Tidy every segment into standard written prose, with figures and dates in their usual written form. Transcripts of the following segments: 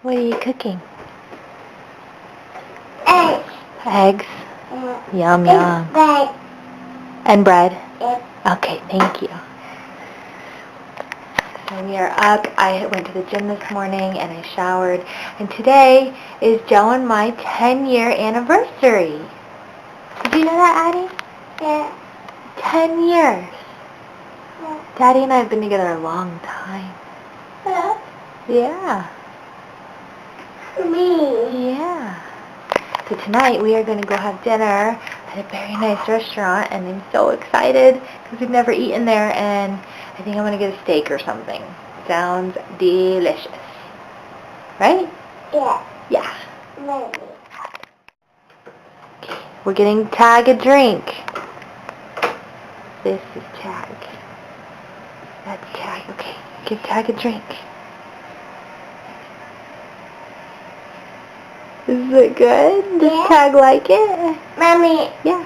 What are you cooking? Eggs. Eggs? Yum, yum. Bread. And bread? Yep. Okay, thank you. So we are up. I went to the gym this morning and I showered. And today is Joe and my 10-year anniversary. Did you know that, Addie? Yeah. 10 years. Yeah. Daddy and I have been together a long time. Yeah. Yeah. Me. Yeah. So tonight we are going to go have dinner at a very nice restaurant, and I'm so excited because we've never eaten there, and I think I'm going to get a steak or something. Sounds delicious. Right? Yeah. Yeah. Maybe. Okay. We're getting Tag a drink. This is Tag. That's Tag. Okay. Give Tag a drink. Is it good? Does Tag like it? Mommy. Yeah.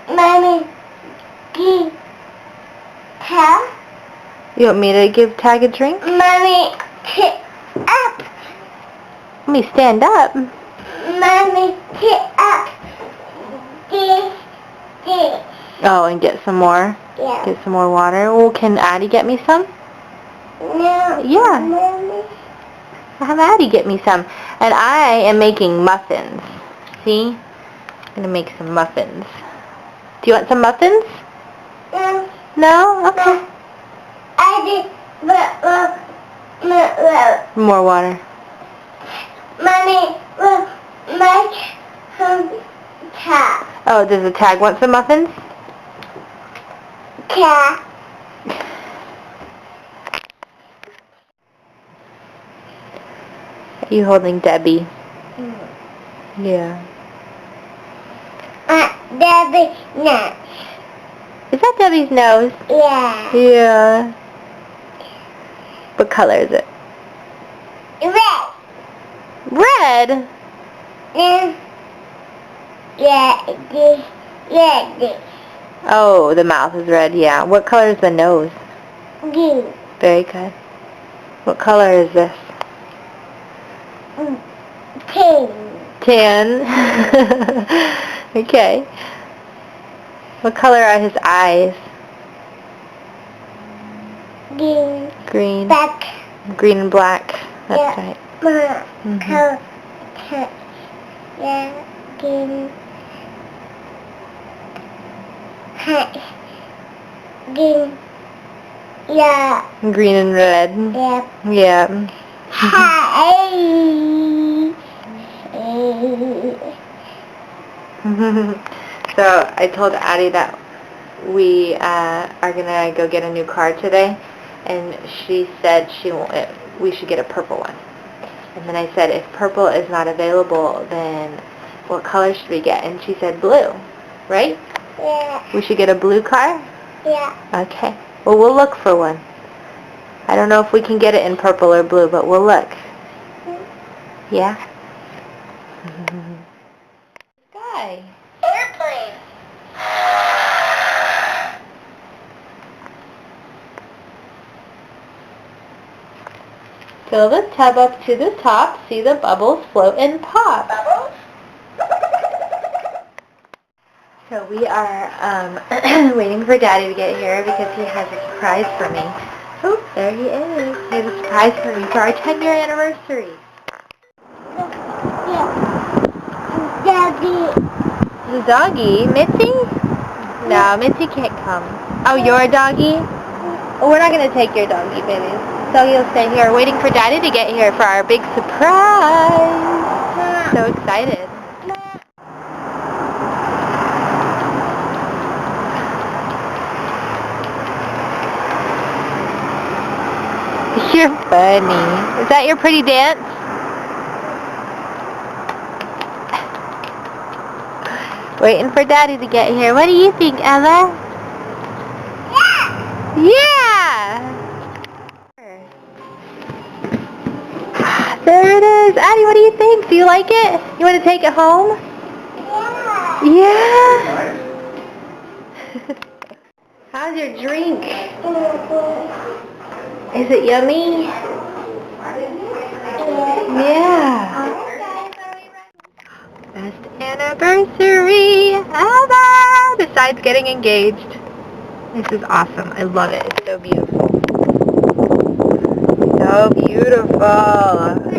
Mommy. Give Tag. You want me to give Tag a drink? Mommy. Sit up. Let me stand up. Mommy. Sit up. This. Oh, and get some more? Yeah. Get some more water? Well, can Addie get me some? No. Yeah. Mommy. Have Addie get me some. And I am making muffins. See? I'm going to make some muffins. Do you want some muffins? No. No? Okay. I did. More water. Mommy will make some Tag. Oh, does the Tag want some muffins? Cat. Are you holding Debbie? Yeah. Debbie nuts. Is that Debbie's nose? Yeah. Yeah. What color is it? Red. Red? This. Oh, the mouth is red, yeah. What color is the nose? Green. Very good. What color is this? Pink. Tan. Okay. What color are his eyes? Green. Green. Black. Green and black. That's Yeah. right. Color. Yeah. Green. Green. Yeah. Green and red. Yeah. Yeah. Hey. So I told Addie that we are gonna go get a new car today, and she said we should get a purple one. And then I said, if purple is not available, then what color should we get? And she said blue, right? Yeah. We should get a blue car? Yeah. Okay. Well, we'll look for one. I don't know if we can get it in purple or blue, but we'll look. Yeah? Sky. Airplane. Fill the tub up to the top. See the bubbles float and pop. Bubbles. So we are waiting for Daddy to get here because he has a surprise for me. Oh, there he is. He has a surprise for me for our 10-year anniversary. Yeah. Daddy. The doggy? Mitzi? No, Mitzi can't come. Oh, your doggy? Oh, we're not going to take your doggy, baby. Doggy will stay here waiting for Daddy to get here for our big surprise. So excited. You're funny. Is that your pretty dance? Waiting for Daddy to get here. What do you think, Ella? Yeah! There it is. Addie, what do you think? Do you like it? You want to take it home? Yeah? How's your drink? Is it yummy? Yeah. Best anniversary ever! Besides getting engaged. This is awesome. I love it. It's so beautiful. So beautiful.